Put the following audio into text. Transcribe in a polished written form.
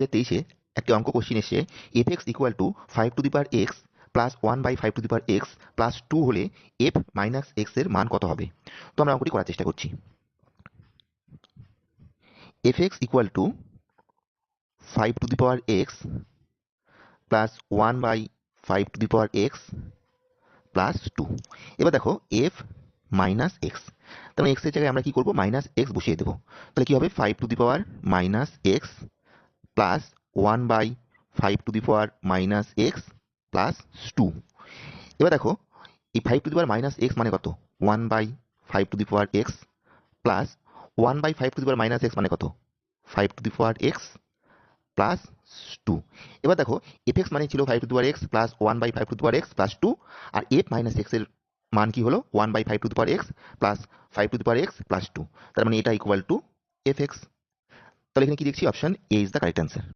2023 একটি অঙ্ক কোশ্চিন এসে F x equal to 5 x plus 1/5 x plus 2 হলে এফ মাইনাস এক্স এর মান কত হবে। তো আমরা অঙ্কটি করার চেষ্টা করছি। F x equal to 5 x plus 1/5 x plus 2। এবার দেখো এফ মাইনাস এক্স, তার মানে এক্স এর জায়গায় আমরা কি করবো, মাইনাস এক্স বসিয়ে দেবো। তাহলে কি হবে, 5 এক্স প্লাস 1/5 প্লাস 2। এবার দেখো এই 5 মানে কত, 1/5 প্লাস 1/5 মানে কত, 5 প্লাস 2। এবার দেখো এফ এক্স মানে ছিল 5 প্লাস 1/5 প্লাস 2, আর এফ মাইনাস এক্স এর মান কি হলো, 1/5 প্লাস 5 প্লাস 2। তার মানে এটা ইকুয়াল টু এফ এক্স। তাহলে এখানে কি দেখছি, option A is the correct answer.